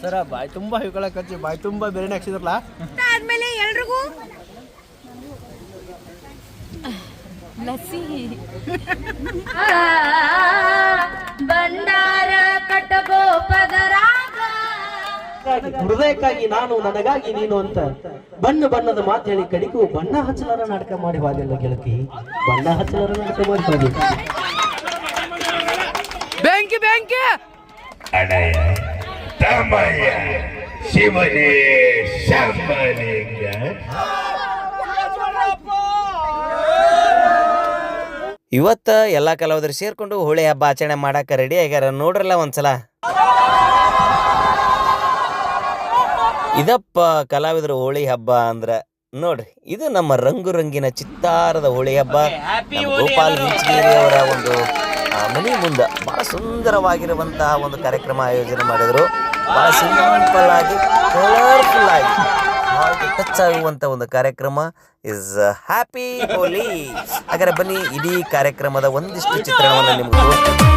ಸರ ಬಾಯಿ ತುಂಬಾ ಹಿಡ್ಕೊಳಕ್ ಹಚ್ಚಿ ಬಾಯಿ ತುಂಬಾ ಬೇರೆ ಹಾಕ್ಸಿದ್ರಲ್ಲ ಆದ್ಮೇಲೆ ಎಲ್ರಿಗೂ ಲಸ್ಸಿ ಬಂಡಾರ ಕಟಗೋಪದರಾಗ ಹೃದಯಕ್ಕಾಗಿ ನಾನು ನನಗಾಗಿ ನೀನು ಅಂತ ಬಣ್ಣ ಬಣ್ಣದ ಮಾತು ಹೇಳಿ ಕಡಿಗೂ ಬಣ್ಣ ಹಚ್ಚಲಾರ ನಾಟಕ ಮಾಡಿ ಹೋದೆಲ್ಲ ಗೆಳತಿ ಬಣ್ಣ ಹಚ್ಚಲಾರ ನಾಟಕ ಮಾಡಿ ಹೋದೆ ಬೆಂಕಿ ಬೆಂಕಿ ಅಡಯ ತಮಯ ಶಿವನೇ ಶಂಭಲಿಂಗ ಇವತ್ತ ಎಲ್ಲ ಕಲಾವಿದರು ಸೇರ್ಕೊಂಡು ಹೋಳಿ ಹಬ್ಬ ಆಚರಣೆ ಮಾಡಕ್ಕೆ ರೆಡಿ ಆಗ್ಯಾರ ನೋಡ್ರಲ್ಲ ಒಂದ್ಸಲ. ಇದಪ್ಪ ಕಲಾವಿದರು ಹೋಳಿ ಹಬ್ಬ ಅಂದ್ರೆ ನೋಡ್ರಿ, ಇದು ನಮ್ಮ ರಂಗು ರಂಗಿನ ಚಿತ್ತಾರದ ಹೋಳಿ ಹಬ್ಬ. ಗೋಪಾಲ್ ಹಿಂಚಗೇರಿ ಅವರ ಒಂದು ಮನೆ ಮುಂದೆ ಬಹಳ ಸುಂದರವಾಗಿರುವಂತಹ ಒಂದು ಕಾರ್ಯಕ್ರಮ ಆಯೋಜನೆ ಮಾಡಿದ್ರು. ಬಹಳ ಸಿಂಪಲ್ ಆಗಿ ಕಲರ್ಫುಲ್ ಆಗಿ ಟಚ್ ಆಗುವಂತ ಒಂದು ಕಾರ್ಯಕ್ರಮ ಇಸ್ ಹ್ಯಾಪಿ ಹೋಲಿ. ಹಾಗಾದ್ರೆ ಬನ್ನಿ ಇಡೀ ಕಾರ್ಯಕ್ರಮದ ಒಂದಿಷ್ಟು ಚಿತ್ರಣವನ್ನು ನಿಮ್ಗೆ ತೋರಿಸ್ತೀನಿ.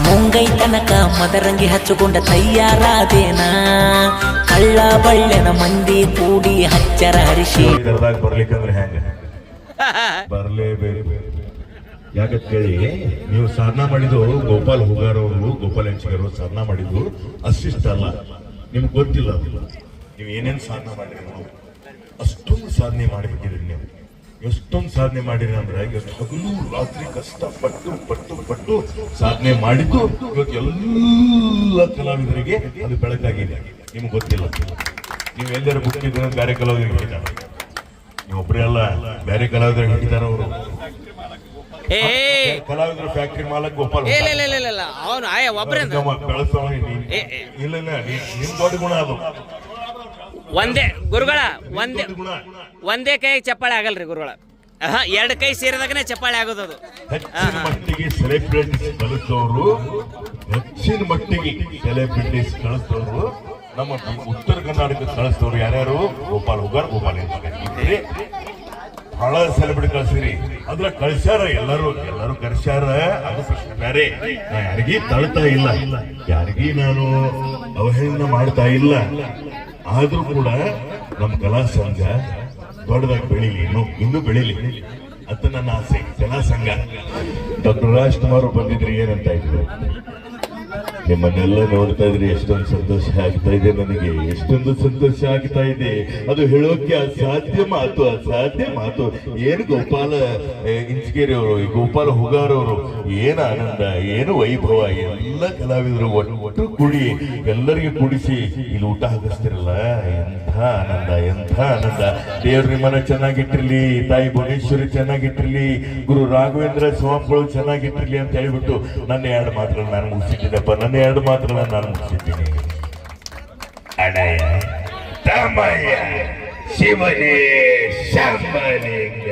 ಮುಂಗೈ ತನಕ ಮದರಂಗಿ ಹಚ್ಚಿಕೊಂಡ ತಯ್ಯಾರಾದೇನ ಕಳ್ಳ ಬಳ್ಳೆನ ಮಂದಿ ಕೂಡಿ ಹಚ್ಚರ ಹರಿಸಿ ಬರ್ಲಿಕ್ಕಂದ್ರೆ ಹೆಂಗ ಬರ್ಲೇಬೇಕು. ಯಾಕಂತ ಕೇಳಿ, ನೀವು ಸಾಧನ ಮಾಡಿದ್ದು ಗೋಪಾಲ್ ಹುಗಾರವರು ಗೋಪಾಲ್ ಹೆಂಚಿಗರು ಸಾಧನ ಮಾಡಿದ್ದು ಅಷ್ಟಿಷ್ಟ ಅಲ್ಲ, ನಿಮ್ಗೆ ಗೊತ್ತಿಲ್ಲ. ನೀವು ಏನೇನು ಸಾಧನ ಮಾಡಿರಿ, ಅಷ್ಟೊಂದು ಸಾಧನೆ ಮಾಡಿಬಿಟ್ಟಿರಿ. ನೀವು ಎಷ್ಟೊಂದು ಸಾಧನೆ ಮಾಡಿರಿ ಅಂದ್ರೆ ಎಷ್ಟು ಹಗಲು ರಾತ್ರಿ ಕಷ್ಟಪಟ್ಟು ಪಟ್ಟು ಪಟ್ಟು ಸಾಧನೆ ಮಾಡಿದ್ದು ಇವತ್ತು ಎಲ್ಲ ಕಲಾವಿದರಿಗೆ ಅದು ಬೆಳಕಾಗಿದೆ. ನಿಮ್ಗೆ ಗೊತ್ತಿಲ್ಲ. ನೀವು ಎಲ್ಲರೂ ಮುಖ್ಯ ಬೇರೆ ಕಲಾವಿದರಿಗೆ ಹಿಡಿತಾರೆ, ನೀವು ಒಬ್ಬರೇ ಅಲ್ಲ, ಬೇರೆ ಕಲಾವಿದರಿಗೆ ಹಿಡಿತಾರ ಅವರು. ಕಲಾವಿದರ ಫ್ಯಾಕ್ಟ್ರಿ ಮಾಲಕ್ ಗೋಪಾಲ್ ಬೆಳೆಸೋ ಇಲ್ಲ ನಿಮ್ ದೊಡ್ಡ ಗುಣ ಅದು. ಒಂದೇ ಗುರುಗಳ ಒಂದೇ ಕೈ ಚಪ್ಪಾಳೆ ಆಗಲ್ರಿ ಗುರುಗಳ, ಎರಡು ಕೈ ಸೇರಿದಾಗನೇ ಚಪ್ಪಾಳೆ ಆಗೋದು. ಅದು ಹೆಚ್ಚಿನ ಮಟ್ಟಿಗೆ ಸೆಲೆಬ್ರಿಟೀಸ್ ಕಳಿಸೋರು, ಹೆಚ್ಚಿನ ಮಟ್ಟಿಗೆ ಸೆಲೆಬ್ರಿಟೀಸ್ ಕಳಿಸೋರು ನಮ್ಮ ಉತ್ತರ ಕರ್ನಾಟಕ ಕಳಿಸೋರು ಯಾರ್ಯಾರು? ಗೋಪಾಲ್ ಹುಗಾರ್, ಗೋಪಾಲ್ ಹೆಂಚಿಗೇರಿ. ಬಹಳ ಸೆಲೆಬ್ರಿಟಿ ಕಳ್ಸಿರಿ, ಅದ್ರ ಕಳ್ಸ್ಯಾರ, ಎಲ್ಲರೂ ಕಳ್ಸ್ಯಾರ. ಅದು ಪ್ರಶ್ನೆ ಬೇರೆ. ನಾ ಯಾರಿಗೀ ತಳ್ತಾ ಇಲ್ಲ, ಯಾರಿಗೀ ನಾನು ಅವಹೇಳನ ಮಾಡ್ತಾ ಇಲ್ಲ. ಆದ್ರೂ ಕೂಡ ನಮ್ಮ ಕಲಾ ಸಂಘ ದೊಡ್ಡದಾಗಿ ಬೆಳೀಲಿ, ಇನ್ನೂ ಬೆಳೀಲಿ ಅಂತ ನನ್ನ ಆಸೆ. ಕಲಾ ಸಂಘ ಡಾಕ್ಟರ್ ರಾಜ್ಕುಮಾರ್ ಬಂದಿದ್ರಿ, ಏನಂತ ಇದ್ರು, ನಿಮ್ಮನ್ನೆಲ್ಲ ನೋಡ್ತಾ ಇದ್ರಿ, ಎಷ್ಟೊಂದು ಸಂತೋಷ ಆಗ್ತಾ ಇದೆ ನನಗೆ, ಎಷ್ಟೊಂದು ಸಂತೋಷ ಆಗ್ತಾ ಇದೆ. ಅದು ಹೇಳೋಕೆ ಅಸಾಧ್ಯ ಮಾತು. ಏನು ಗೋಪಾಲ ಹಿಂಚಗೇರಿ ಅವರು, ಗೋಪಾಲ ಹುಗಾರ್ ಅವರು, ಏನು ಆನಂದ, ಏನು ವೈಭವ. ಎಲ್ಲ ಕಲಾವಿದರು ಒಟ್ಟು ಕೂಡಿ ಎಲ್ಲರಿಗೂ ಕೂಡಿಸಿ ಇಲ್ಲಿ ಊಟ ಹಾಕಿಸ್ತಿರಲ್ಲ, ಎಂಥ ಆನಂದ. ದೇವ್ರ ನಿಮ್ಮನ್ನ ಚೆನ್ನಾಗಿಟ್ಟಿರ್ಲಿ, ತಾಯಿ ಭುವನೇಶ್ವರಿ ಚೆನ್ನಾಗಿಟ್ಟಿರ್ಲಿ, ಗುರು ರಾಘವೇಂದ್ರ ಸ್ವಾಮಿಗಳು ಚೆನ್ನಾಗಿಟ್ಟಿರ್ಲಿ ಅಂತ ಹೇಳ್ಬಿಟ್ಟು ನನ್ನ ಎರಡು ಮಾತ್ರ ನಾನು ಮುಗಿಸಿದ್ದೀನಿ. ಅಡಯ ತಮಯ ಶಿವನೇ ಶಂಭಲಿಂಗ.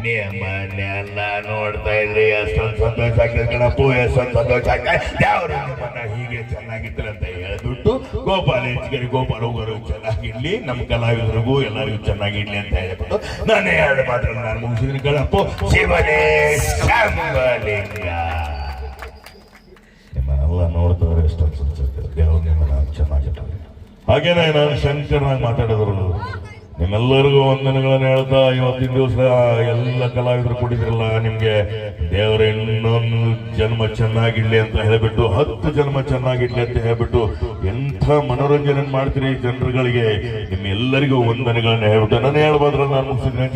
ನಿಮ್ಮನ್ನೆಲ್ಲ ನೋಡ್ತಾ ಇದ್ರಿ, ಎಷ್ಟೊಂದು ಸಂತೋಷ ಆಗ್ತದೆ ಕಣಪ್ಪು, ಎಷ್ಟೊಂದು ಸಂತೋಷ ಆಗ್ತದೆ. ದೇವರು ನಿಮ್ಮನ್ನ ಹೀಗೆ ಚೆನ್ನಾಗಿರ್ತಾರೆ ಅಂತ ಹೇಳ್ಬಿಟ್ಟು ಗೋಪಾಲ್ ಹೆಂಚಿಗೇರಿ, ಗೋಪಾಲ್ ಹುಗಾರು ಚೆನ್ನಾಗಿರ್ಲಿ, ನಮ್ಮ ಕಲಾವಿದರಿಗೂ ಎಲ್ಲರಿಗೂ ಚೆನ್ನಾಗಿರ್ಲಿ ಅಂತ ಹೇಳ್ಬಿಟ್ಟು ನನ್ನ ಎರಡು ಮಾತ್ರ ನಾನು ಮುಗಿಸಿದ್ದೀನಿ ಕಣಪ್ಪು. ಶಿವನೇ ಶಂಭಲಿಂಗ. ನಿಮ್ಮನ್ನೆಲ್ಲ ನೋಡ್ತಾರೆ, ಎಷ್ಟೊಂದು ಸಂತೋಷ. ದೇವರು ನಿಮ್ಮನ್ನ ಚೆನ್ನಾಗಿರ್ತಾರೆ. ಹಾಗೇನೆ ನಾನು ಶಂಕರ್ನಾಗ ಮಾತಾಡಿದ್ರು, ನಿಮ್ಮೆಲ್ಲರಿಗೂ ವಂದನೆಗಳನ್ನು ಹೇಳ್ತಾ ಇವತ್ತಿನ ದಿವಸ ಎಲ್ಲ ಕಲಾವಿದರು ಕೊಟ್ಟಿದ್ರಲ್ಲ, ನಿಮ್ಗೆ ದೇವರ ಇನ್ನೊಂದು ಜನ್ಮ ಚೆನ್ನಾಗಿಡ್ಲಿ ಅಂತ ಹೇಳ್ಬಿಟ್ಟು, 10 ಜನ್ಮ ಚೆನ್ನಾಗಿಡ್ಲಿ ಅಂತ ಹೇಳ್ಬಿಟ್ಟು ಎಂಥ ಮನೋರಂಜನೆ ಮಾಡ್ತೀರಿ ಜನರುಗಳಿಗೆ. ನಿಮ್ಮೆಲ್ಲರಿಗೂ ವಂದನೆಗಳನ್ನ ಹೇಳ್ಬಿಟ್ಟು ನಾನು ಹೇಳ್ಬೋದ್ರ ನಾನು ಮುಗಿಸಿದ್ದೀನಿ.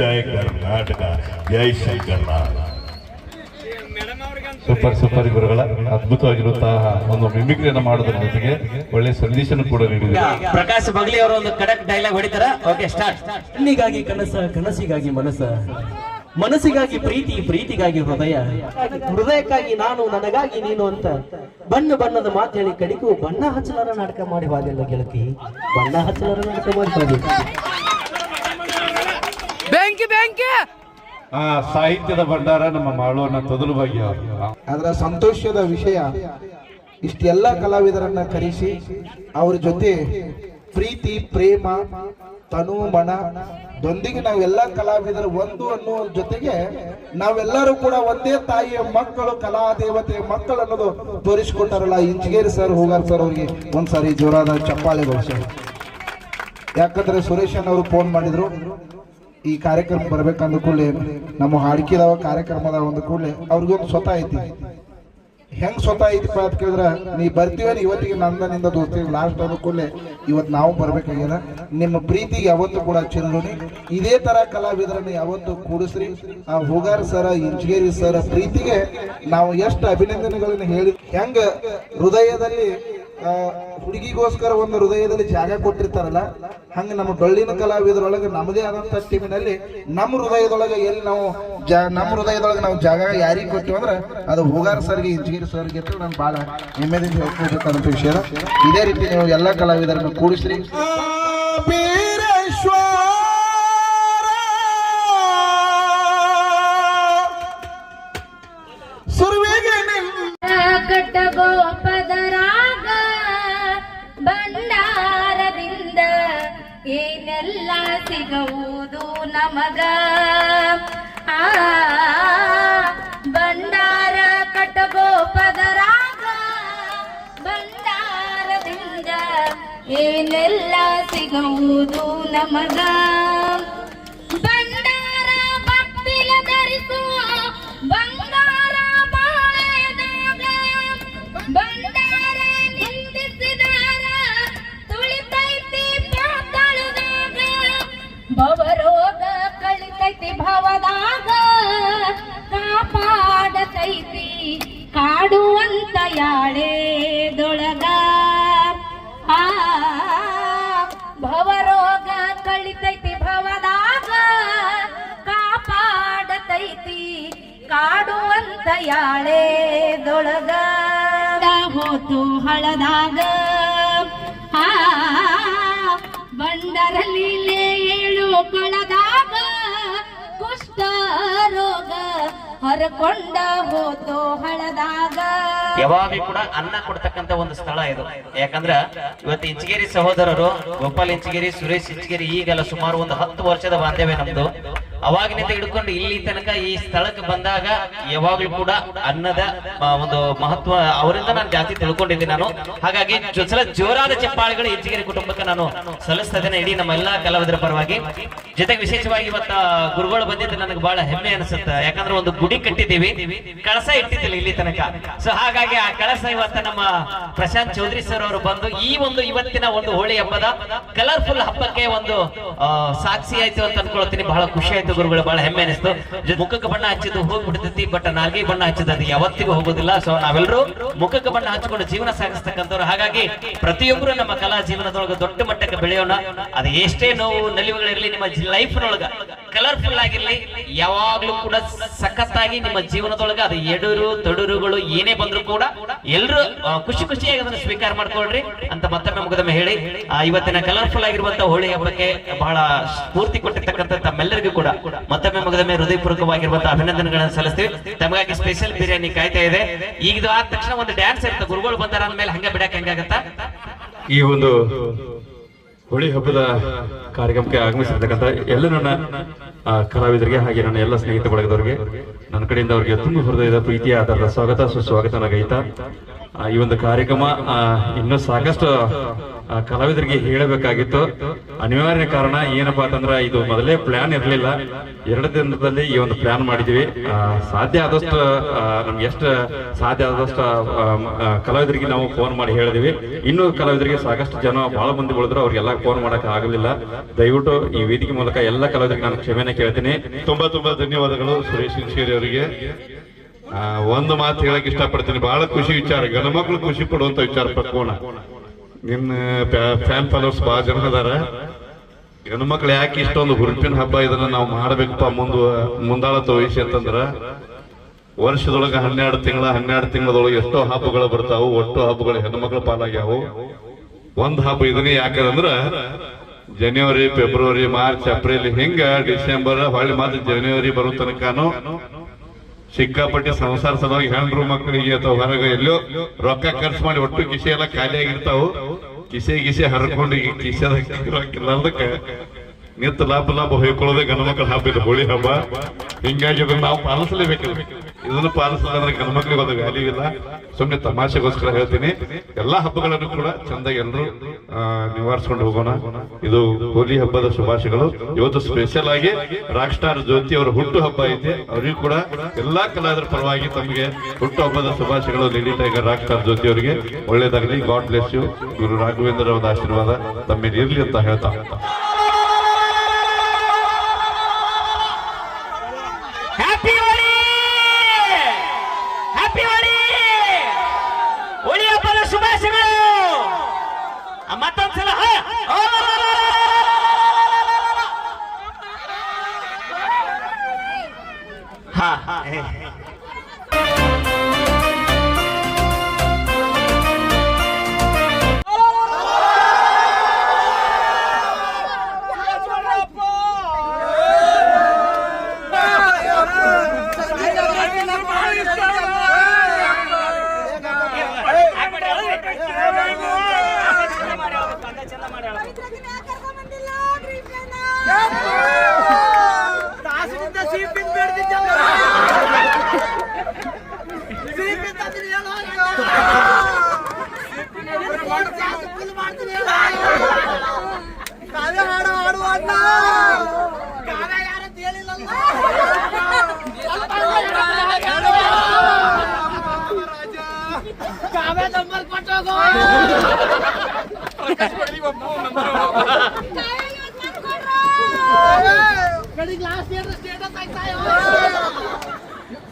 ಜೈ ಕರ್ನಾಟಕ, ಜೈ ಶಂಕರ್ನಾಥ್. ಸೂಪರ್ ಗುರುಗಳ ಅದ್ಭುತವಾಗಿರುವಂತಹ ಒಂದು ಮಿಮಿಕ್ರಿಯನ್ನು ಮಾಡೋದ್ರ ಜೊತೆಗೆ ಒಳ್ಳೆ ಸಂದೇಶನೂ ಕೂಡ ನೀಡಿದೆ. ಪ್ರಕಾಶ್ ಬಗ್ಲಿ ಅವರು ಒಂದು ಕಡಕ್ ಡೈಲಾಗ್ ಹೊಡಿತಾರ. Okay, start. ಕಣ್ಣಿಗಾಗಿ ಕನಸಿಗಾಗಿ ಮನಸ್ಸಿಗಾಗಿ ಪ್ರೀತಿಗಾಗಿ ಹೃದಯಕ್ಕಾಗಿ ನಾನು ನನಗಾಗಿ ನೀನು ಅಂತ ಬಣ್ಣ ಬಣ್ಣದ ಮಾತು ಹೇಳಿ ಕಡಿಗೂ ಬಣ್ಣ ಹಚ್ಚಲಾರ ನಾಟಕ ಮಾಡಿ ಹೋದೆಲ್ಲ ಗೆಳತಿ, ಬಣ್ಣ ಹಚ್ಚಲಾರ ನಾಟಕ ಮಾಡಿ ಹೋದೆ. ಬೆಂಕಿ ಆ ಸಾಹಿತ್ಯದ ಭಂಡಾರ ನಮ್ಮ ಮಾಳುವನ್ನ ತೊದಲು ಬಗ್ಗೆ ಅದರ ಸಂತೋಷದ ವಿಷಯ ಇಷ್ಟೆಲ್ಲ ಕಲಾವಿದರನ್ನ ಕರೆಸಿ ಅವ್ರ ಜೊತೆ ಪ್ರೀತಿ ಪ್ರೇಮ ತನು ಮನ ದೊಂದಿಗೆ ನಾವೆಲ್ಲ ಕಲಾವಿದರು ಒಂದು ಅನ್ನುವ ಜೊತೆಗೆ ನಾವೆಲ್ಲರೂ ಕೂಡ ಒಂದೇ ತಾಯಿಯ ಮಕ್ಕಳು, ಕಲಾ ದೇವತೆಯ ಮಕ್ಕಳು ಅನ್ನೋದು ತೋರಿಸಿಕೊಟ್ಟಾರಲ್ಲ ಇಂಚಿಗೇರಿ ಸರ್, ಹೂಗಾರ್ ಸರ್ ಅವ್ರಿಗೆ ಒಂದ್ಸಾರಿ ಜೋರಾದ ಚಪ್ಪಾಳೆಗಳು ಸರ್. ಯಾಕಂದ್ರೆ ಸುರೇಶ್ ಅವರು ಫೋನ್ ಮಾಡಿದ್ರು ಈ ಕಾರ್ಯಕ್ರಮ ಬರ್ಬೇಕಂದ ಕೂಡಲೇ, ನಮ್ಮ ಹಾಡ್ಕಿದವ ಕಾರ್ಯಕ್ರಮದ ಒಂದು ಕೂಡಲೇ ಅವ್ರಿಗೊಂದು ಸ್ವತಃ ಐತಿ. ಹೆಂಗ್ ಸ್ವತಃ ಐತಿಪ್ಪ ಅಂತ ಕೇಳಿದ್ರ, ನೀ ಬರ್ತೀವಲ್ಲ ಇವತ್ತಿಗೆ ನಂದನಿಂದ ದೋಸ್ತಿ ಲಾಸ್ಟ್ ಆದ ಕೂಡಲೇ ಇವತ್ತು ನಾವು ಬರ್ಬೇಕಾಗ್ಯದ. ನಿಮ್ಮ ಪ್ರೀತಿಗೆ ಯಾವತ್ತೂ ಕೂಡ ಚಿರುಣಿ, ಇದೇ ತರ ಕಲಾವಿದರನ್ನು ಯಾವತ್ತು ಕೂಡಿಸ್ರಿ. ಆ ಹೂಗಾರ್ ಸರ, ಇಂಚಿಗೇರಿ ಸರ ಪ್ರೀತಿಗೆ ನಾವು ಎಷ್ಟು ಅಭಿನಂದನೆಗಳನ್ನು ಹೇಳಿ, ಹೆಂಗ ಹೃದಯದಲ್ಲಿ ಹುಡುಗಿಗೋಸ್ಕರ ಒಂದು ಹೃದಯದಲ್ಲಿ ಜಾಗ ಕೊಟ್ಟಿರ್ತಾರಲ್ಲ, ಹಂಗ ನಮ್ಮ ಡೊಳ್ಳಿನ ಕಲಾವಿದರೊಳಗೆ ನಮ್ಮದೇ ಆದಂತ ಟೀಮಿನಲ್ಲಿ ನಮ್ಮ ಹೃದಯದೊಳಗೆ ಎಲ್ಲಿ ನಾವು ನಮ್ಮ ಹೃದಯದೊಳಗೆ ನಾವು ಜಾಗ ಯಾರಿಗೆ ಕೊಟ್ಟಿವಿ ಅಂದ್ರೆ ಅದು ಹೂಗಾರ್ ಸರ್ಗೆ, ಇಂಚಿಗೇರಿ ಸರ್ಗೆ ಅಂತ ನಾನು ಬಹಳ ಹೆಮ್ಮೆದಿಂದ ಹೇಳ್ಕೊಳ್ಬೇಕಂತ ವಿಷಯ. ಇದೇ ರೀತಿ ನೀವು ಎಲ್ಲ ಕಲಾವಿದರನ್ನು ಕೂಡಿಸ್ರಿ. ಕಟ್ಟಗೋಪದರಾಗ ಭಂಡಾರದಿಂದ ಏನೆಲ್ಲ ಸಿಗುವುದು ನಮಗ. ಭಂಡಾರ ಕಟ್ಟಗೋಪದರಾಗ ಭಂಡಾರದಿಂದ ಏನೆಲ್ಲ ಸಿಗುವುದು ನಮಗ. ಭಂಡಾರ ಭಕ್ತಿಲ ಧರಿಸುವ ಬಂಗಾರ ಬಾಳೆದಾಗ, ಭಂಡಾರ ನಿಂದಿಸಿದಾರ ತುಳಿತೈತಿ ಪಾತಾಳದಾಗ, ಭವರೋಗ ಕಳಿತೈತಿ ಭವದಾಗ, ಕಾಪಾಡತೈತಿ ಕಾಡುವಂತ ಯಾಳೆದೊಳಗ. ಭವರೋಗ ಕಳಿತೈತಿ ಭವದಾಗ, ಕಾಪಾಡತೈತಿ ಕಾಡುವಂತ ಯಾಳೆದೊಳಗ. ಹೋತು ಹಳದಾಗ ಬಂಡರಲ್ಲಿ ಏಳು ಕೊಳದಾಗ, ಕುಷ್ಠ ರೋಗ ಹೊರಕೊಂಡ ಹೋತು ಹಳದಾಗ. ಯಾವಾಗಲೂ ಕೂಡ ಅನ್ನ ಕೊಡ್ತಕ್ಕಂತ ಒಂದು ಸ್ಥಳ ಇದು. ಯಾಕಂದ್ರ ಇವತ್ತು ಇಂಚಿಗೇರಿ ಸಹೋದರರು ಗೋಪಾಲ್ ಇಂಚಿಗೇರಿ, ಸುರೇಶ್ ಇಂಚಿಗೇರಿ, ಈಗೆಲ್ಲ ಸುಮಾರು ಒಂದು 10 ವರ್ಷದ ಬಾಂಧವ್ಯ ನಮ್ದು. ಅವಾಗಿನಿಂದ ಹಿಡ್ಕೊಂಡು ಇಲ್ಲಿ ತನಕ ಈ ಸ್ಥಳಕ್ಕೆ ಬಂದಾಗ ಯಾವಾಗ್ಲೂ ಕೂಡ ಅನ್ನದ ಒಂದು ಮಹತ್ವ ಅವರಿಂದ ನಾನು ಜಾಸ್ತಿ ತಿಳ್ಕೊಂಡಿದ್ದೀನಿ ನಾನು. ಹಾಗಾಗಿ ಜೋರಾದ ಚಪ್ಪಾಳೆಗಳು ಇಂಚಿಗೇರಿ ಕುಟುಂಬಕ್ಕೆ ನಾನು ಸಲ್ಲಿಸ್ತಾ ಇದ್ದೇನೆ ಇಡೀ ನಮ್ಮ ಎಲ್ಲಾ ಕಲಾವಿದರ ಪರವಾಗಿ. ಜೊತೆಗೆ ವಿಶೇಷವಾಗಿ ಇವತ್ತ ಗುರುಗಳು ಬಂದಿದ್ದು ನನಗೆ ಬಹಳ ಹೆಮ್ಮೆ ಅನಿಸುತ್ತೆ. ಯಾಕಂದ್ರೆ ಒಂದು ಗುಡಿ ಕಟ್ಟಿದ್ದೀವಿ, ಕಳಸ ಇಟ್ಟಿದ್ದಿಲ್ಲ ಇಲ್ಲಿ ತನಕ. ಸೊ ಹಾಗಾಗಿ ಆ ಕಳಸ ಇವತ್ತ ನಮ್ಮ ಪ್ರಶಾಂತ್ ಚೌಧರಿ ಸರ್ ಅವರು ಬಂದು ಈ ಒಂದು ಇವತ್ತಿನ ಒಂದು ಹೋಳಿ ಹಬ್ಬದ ಕಲರ್ಫುಲ್ ಹಬ್ಬಕ್ಕೆ ಒಂದು ಸಾಕ್ಷಿ ಆಯ್ತು ಅಂತ ಅನ್ಕೊಳ್ತೀನಿ. ಬಹಳ ಖುಷಿ ಆಯ್ತು ಗುರುಗಳು, ಬಹಳ ಹೆಮ್ಮೆ ಅನಿಸ್ತು. ಮುಖಕ್ಕೆ ಬಣ್ಣ ಹಚ್ಚಿದ್ದು ಹೋಗ್ಬಿಡ್ತೈತಿ, ಬಟ್ ನಾಲ್ಗೆ ಬಣ್ಣ ಹಚ್ಚಿದ್ದು ಅದು ಯಾವತ್ತಿಗೂ ಹೋಗೋದಿಲ್ಲ. ಸೊ ನಾವೆಲ್ಲರೂ ಮುಖಕ್ಕೆ ಬಣ್ಣ ಹಚ್ಕೊಂಡು ಜೀವನ ಸಾಗಿಸ್ತಕ್ಕಂಥವ್ರು. ಹಾಗಾಗಿ ಪ್ರತಿಯೊಬ್ಬರು ನಮ್ಮ ಕಲಾ ಜೀವನದೊಳಗೆ ದೊಡ್ಡ ಮಟ್ಟಕ್ಕೆ ಬೆಳೆಯೋಣ. ಅದು ಎಷ್ಟೇ ನೋವು ನಲಿವುಗಳಿರಲಿ, ನಿಮ್ಮ ಲೈಫ್ ನೊಳಗ ಕಲರ್ಫುಲ್ ಆಗಿರ್ಲಿ, ಯಾವಾಗ್ಲೂ ಕೂಡ ಸಖತ್ತಾಗಿ ನಿಮ್ಮ ಜೀವನದೊಳಗೆ ಅದು ಎಡುರು ತೊಡರುಗಳು ಏನೇ ಬಂದ್ರು ಕೂಡ ಎಲ್ಲರೂ ಖುಷಿ ಖುಷಿಯಾಗಿ ಅದನ್ನು ಸ್ವೀಕಾರ ಮಾಡ್ಕೊಳ್ರಿ ಅಂತ ಮತ್ತೊಮ್ಮೆ ಮುಗಿದೊಮ್ಮೆ ಹೇಳಿ, ಇವತ್ತಿನ ಕಲರ್ಫುಲ್ ಆಗಿರುವಂತಹ ಹೋಳಿ ಹಬ್ಬಕ್ಕೆ ಬಹಳ ಸ್ಫೂರ್ತಿ ಕೊಟ್ಟಿರ್ತಕ್ಕಂಥ ತಮ್ಮೆಲ್ಲರಿಗೂ ಕೂಡ ಮತ್ತೊಮ್ಮೆ ಮುಗಿದೊಮ್ಮೆ ಹೃದಯಪೂರ್ವಕವಾಗಿರುವಂತಹ ಅಭಿನಂದನೆಗಳನ್ನು ಸಲ್ಲಿಸ್ತೀವಿ. ತಮಗಾಗಿ ಸ್ಪೆಷಲ್ ಬಿರಿಯಾನಿ ಕಾಯ್ತಾ ಇದೆ. ಈಗ ಇದು ಆದ ತಕ್ಷಣ ಒಂದು ಡ್ಯಾನ್ಸ್ ಇರುತ್ತೆ. ಗುರುಗಳು ಬಂದಾರ ಅಂದ್ಮೇಲೆ ಹಂಗ ಬಿಡಕ್ಕೆ ಹೆಂಗಾಗತ್ತ. ಈ ಒಂದು ಹೋಳಿ ಹಬ್ಬದ ಕಾರ್ಯಕ್ರಮಕ್ಕೆ ಆಗಮಿಸಿರ್ತಕ್ಕಂಥ ಎಲ್ಲ ನನ್ನ ಕಲಾವಿದರಿಗೆ ಹಾಗೆ ನನ್ನ ಎಲ್ಲ ಸ್ನೇಹಿತ ಬಳಗದವರಿಗೆ ನನ್ನ ಕಡೆಯಿಂದ ಅವರಿಗೆ ತುಂಬ ಹೃದಯದ ಪ್ರೀತಿಯ ಆಧಾರದ ಸ್ವಾಗತ ಸುಸ್ವಾಗತ ನಗೈತ. ಈ ಒಂದು ಕಾರ್ಯಕ್ರಮ ಇನ್ನೂ ಸಾಕಷ್ಟು ಕಲಾವಿದರಿಗೆ ಹೇಳಬೇಕಾಗಿತ್ತು. ಅನಿವಾರ್ಯ ಕಾರಣ ಏನಪ್ಪಾ ಅಂತಂದ್ರೆ ಇದು ಮೊದಲೇ ಪ್ಲಾನ್ ಇರಲಿಲ್ಲ. 2 ದಿನದಲ್ಲಿ ಈ ಒಂದು ಪ್ಲಾನ್ ಮಾಡಿದೀವಿ. ಸಾಧ್ಯ ಆದಷ್ಟು ನಮ್ಗೆ ಎಷ್ಟು ಸಾಧ್ಯ ಆದಷ್ಟು ಕಲಾವಿದರಿಗೆ ನಾವು ಫೋನ್ ಮಾಡಿ ಹೇಳಿದೀವಿ. ಇನ್ನು ಕಲಾವಿದರಿಗೆ ಸಾಕಷ್ಟು ಜನ ಬಹಳ ಮಂದಿ ಉಳಿದ್ರು, ಅವ್ರಿಗೆಲ್ಲ ಫೋನ್ ಮಾಡಕ್ ಆಗಲಿಲ್ಲ. ದಯವಿಟ್ಟು ಈ ವೇದಿಕೆ ಮೂಲಕ ಎಲ್ಲ ಕಲಾವಿದರಿಗೆ ನಾನು ಕ್ಷಮೆನ ಕೇಳ್ತೀನಿ. ತುಂಬಾ ಧನ್ಯವಾದಗಳು ಸುರೇಶ್ ಇಂಚಿಗೇರಿ ಅವರಿಗೆ. ಒಂದು ಮಾತು ಹೇಳಕ್ ಇಷ್ಟಪಡ್ತೀನಿ, ಬಹಳ ಖುಷಿ ವಿಚಾರ, ಗಂಡು ಮಕ್ಕಳು ಖುಷಿ ಪಡುವಂತ ವಿಚಾರ ಪಡ್ಕೋಣ. ನಿನ್ನ ಫ್ಯಾನ್ ಫಾಲೋವರ್ಸ್ ಬಹಳ ಜನ ಅದಾರ. ಗಂಡು ಮಕ್ಳು ಯಾಕೆ ಇಷ್ಟೊಂದು ಹುರುಪಿನ ಹಬ್ಬ ಇದನ್ನ ನಾವು ಮಾಡ್ಬೇಕಪ್ಪ ಮುಂದಾಳತ್ತ ವಯಸ್ಸು ಅಂತಂದ್ರ, ವರ್ಷದೊಳಗ 12 ತಿಂಗಳದೊಳಗೆ ಎಷ್ಟೋ ಹಬ್ಬಗಳು ಬರ್ತಾವು. ಒಟ್ಟು ಹಬ್ಬಗಳು ಹೆಣ್ಮಕ್ಳ ಪಾಲಾಗ್ಯಾವು. ಒಂದ್ ಹಬ್ಬ ಇದನ್ನೇ ಯಾಕಂದ್ರ ಜನವರಿ, ಫೆಬ್ರವರಿ, ಮಾರ್ಚ್, ಏಪ್ರಿಲ್ ಹಿಂಗ ಡಿಸೆಂಬರ್ ಹೊಳ್ಳಿ ಮತ್ತೆ ಜನವರಿ ಬರೋ ತನಕನು ಸಿಕ್ಕಾಪಟ್ಟಿ ಸಂಸಾರ ಸಲುವಾಗಿ ಹೆಣ್ರು ಮಕ್ಕಳಿಗೆ ಅಥವಾ ಹೊರಗೆ ಎಲ್ಲೋ ರೊಕ್ಕ ಖರ್ಚು ಮಾಡಿ ಒಟ್ಟು ಕಿಸೆ ಎಲ್ಲ ಖಾಲಿ ಆಗಿರ್ತಾವು. ಕಿಸೆ ಹರ್ಕೊಂಡು ಈಗ ಕಿಸೆದಕ್ಕೆ ನಿಂತು ಲಾಭ ಹೊಯ್ಕೊಳ್ಳೋದೇ ಗಂಡು ಮಕ್ಕಳ ಹಬ್ಬ ಇದು ಹೋಳಿ ಹಬ್ಬ. ಹಿಂಗಾಗಿ ಅದನ್ನ ನಾವು ಪಾಲಿಸಲೇಬೇಕಿಲ್ಲ. ಇದನ್ನು ಪಾಲಿಸಲ್ಲ ಅಂದ್ರೆ ಗಂಡು ಮಕ್ಕಳಿಗೆ ಒಂದು ವ್ಯಾಲ್ಯೂ ಇಲ್ಲ. ಸುಮ್ಮನೆ ತಮಾಷೆಗೋಸ್ಕರ ಹೇಳ್ತೀನಿ. ಎಲ್ಲಾ ಹಬ್ಬಗಳನ್ನು ಕೂಡ ಚಂದಾಗಿ ಎಲ್ಲರೂ ನಿವಾರಿಸ್ಕೊಂಡು ಹೋಗೋಣ. ಇದು ಹೋಲಿ ಹಬ್ಬದ ಶುಭಾಶಯಗಳು. ಇವತ್ತು ಸ್ಪೆಷಲ್ ಆಗಿ ರಾಕ್ ಸ್ಟಾರ್ ಜ್ಯೋತಿ ಅವರ ಹುಟ್ಟು ಹಬ್ಬ ಐತೆ. ಅವರಿಗೂ ಕೂಡ ಎಲ್ಲಾ ಕಲಾವಿದರ ಪರವಾಗಿ ತಮಗೆ ಹುಟ್ಟು ಹಬ್ಬದ ಶುಭಾಶಯಗಳು. Lady tiger rock star Jyothi ಅವರಿಗೆ ಒಳ್ಳೇದಾಗಲಿ. God bless you. Guru Raghavendra ಅವರ ಆಶೀರ್ವಾದ ತಮ್ಮ ಮೇಲೆ ಇರ್ಲಿ ಅಂತ ಹೇಳ್ತಾ ಹ್ಯಾಪಿ ಹೋಳಿ, ಹ್ಯಾಪಿ ಹೋಳಿ, ಹೋಳಿ ಹಬ್ಬದ ಶುಭಾಶಯಗಳು. ಮತ್ತೊಂದ್ಸಲ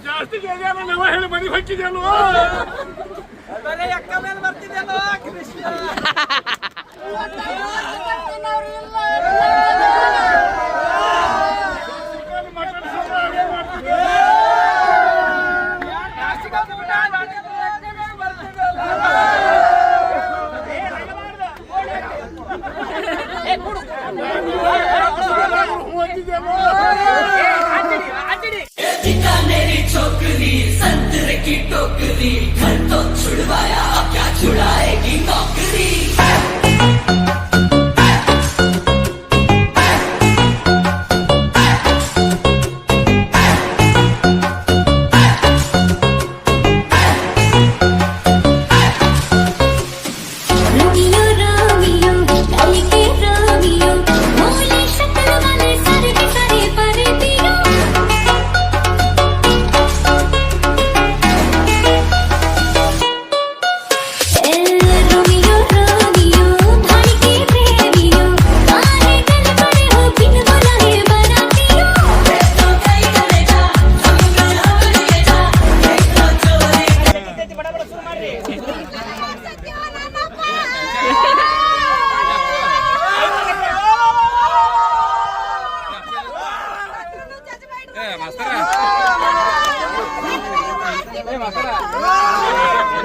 ಜಾಸ್ತಿ ನಾವು ಹೇಳಿ ಮನೆಗೆ ಹೊಕ್ಕಿದ್ಯಲ್ವ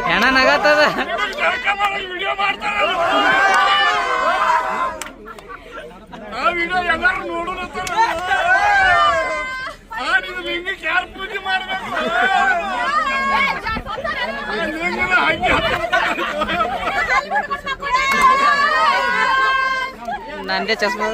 ಹೆಣ ನಗತ್ತದ ವಿಡಿಯೋ ಮಾಡ್ತಾರ. ಆ ವಿಡಿಯೋ ಎಲ್ಲಾರು ನೋಡೋಣತ್ತಾರ. ಲಿಂಗಕ್ಕೆ ಯಾರು ಪೂಜೆ ಮಾಡ್ಬೇಕು? ನಂದೇ ಚಸ್ಮಾ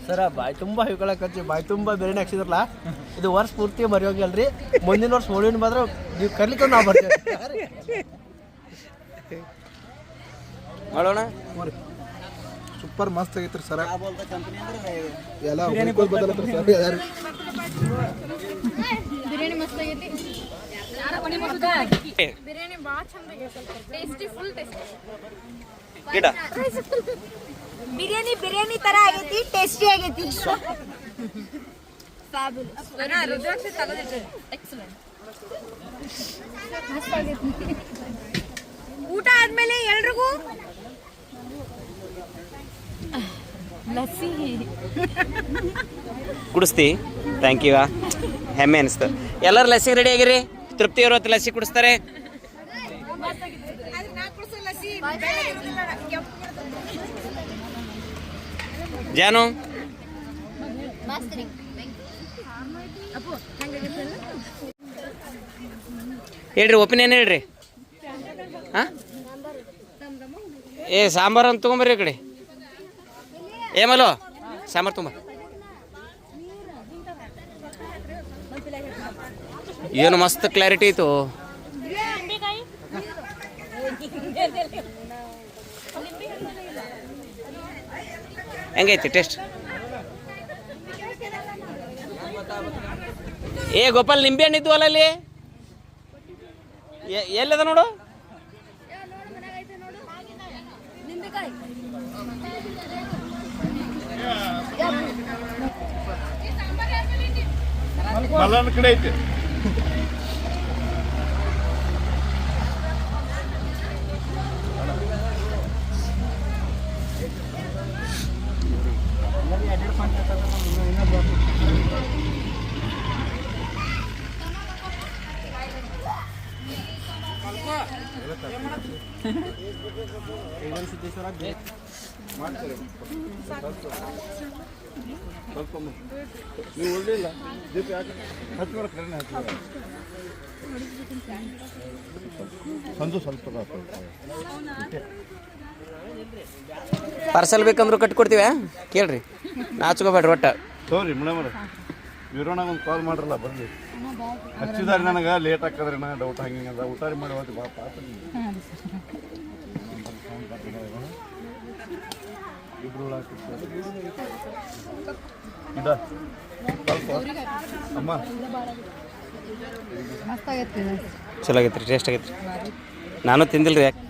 ಸರ ಬಾಯಿ ತುಂಬಾ ಹೇಳ್ಕೊಳಕತ್ತಿ ಬಾಯಿ ತುಂಬಾ ಬೇರೆ ಹಾಕ್ಸಿದ್ರಲ್ಲ ಇದು ವರ್ಷ ಪೂರ್ತಿ ಮರಿಯೋಗಿಲ್ರಿ ಮುಂದಿನ ವರ್ಷ ಹೋಳಿನ ಬಂದ್ರೆ ನೀವು ಕರ್ಲಿಕ್ಕೆ ನಾವು ಬರ್ತೀವಿ ಮಾಡೋಣ ಸೂಪರ್ ಮಸ್ತ್ ಆಗೈತ್ರಿ ಸರ ಎಲ್ಲ ಬದಲತ್ರಿ ಸರ್ ಬಿರಿಯಾನಿ ಮಸ್ತ್ ಆಗೈತಿ ಬಿರಿಯಾನಿ ಭಾಳ ಚಂದ ಆಗೈತಿ ಟೇಸ್ಟಿ ಫುಲ್ ಟೇಸ್ಟಿ ಗಿಡ ಬಿರಿಯಾನಿ ಬಿರಿಯಾನಿ ತರ ಆಗೈತಿ ಟೇಸ್ಟಿ ಆಗೈತಿ ಫ್ಯಾಬುಲಸ್ ರುದ್ರಾಕ್ಷಿ ತಗದಿಟ್ಟು ಎಕ್ಸಲೆಂಟ್ ಮಸ್ತ್ ಆಗೈತಿ ಊಟ ಆದ್ಮೇಲೆ ಎಲ್ರಿಗೂ ಲಸ್ಸಿ ಕುಡಿಸ್ತಿ ಥ್ಯಾಂಕ್ ಯು ಹೆಮ್ಮೆ ಅನಿಸ್ತು ಎಲ್ಲರೂ ಲಸ್ಸಿಗೆ ರೆಡಿ ಆಗಿರಿ ತೃಪ್ತಿ ಇರೋತ್ತು ಲಸ್ಸಿ ಕುಡಿಸ್ತಾರೆ ಜಾನು ಹೇಳ್ರಿ ಒಪಿನಿಯನ್ ಹೇಳ್ರಿ ಹಾಂ ಏ ಸಾಂಬಾರು ಅಂತ ತೊಗೊಂಬರ್ರಿ ಈ ಕಡೆ ಏಮಲ್ಲೋ ಸಾಂಬಾರು ತುಂಬ ಏನು ಮಸ್ತ್ ಕ್ಲಾರಿಟಿ ಐತು ಹೆಂಗೈತಿ ಟೇಸ್ಟ್ ಏ ಗೋಪಾಲ್ ನಿಂಬೆ ಹಣ್ಣು ಇದ್ವಲ್ಲ ಅಲ್ಲಿ ಎಲ್ಲದ ನೋಡು ಮಲ್ಲನ ಕಡೆ ಐತೆ ನೀವು ಒಳ್ಳೆಯಿಲ್ಲ ದೀಪ ಯಾಕೆ ಹಚ್ಚಿ ಮಾಡಕ್ಕೆ ಸಂಜು ಸ್ವಲ್ಪ ಪಾರ್ಸಲ್ ಬೇಕಂದ್ರು ಕಟ್ಕೊಡ್ತೀವ ಕೇಳ್ರಿ ನಾಚ್ಕೋಬೇಡ್ರಿ ಒಟ್ಟ ಸೋರಿ ಮೇಡಮ್ ವಿರೋಣ ಒಂದು ಕಾಲ್ ಮಾಡ್ರಲ್ಲ ಬರ್ಲಿ ಹಚ್ಚಿದಾರೆ ನನಗೆ ಲೇಟ್ ಆಗ್ತದ್ರಿ ನಾ ಡೌಟ್ ಹಂಗೆ ಅದ ಊಟ ಮಾಡಿ ಹೋಗಿ ಬಾ ಪಾಪ ಇಬ್ರು ಇದ ಅಮ್ಮ ಚಲೋ ಆಗೈತ್ರಿ ಟೇಸ್ಟ್ ಆಗೈತ್ರಿ ನಾನು ತಿಂದಿಲ್ರಿ ಯಾಕೆ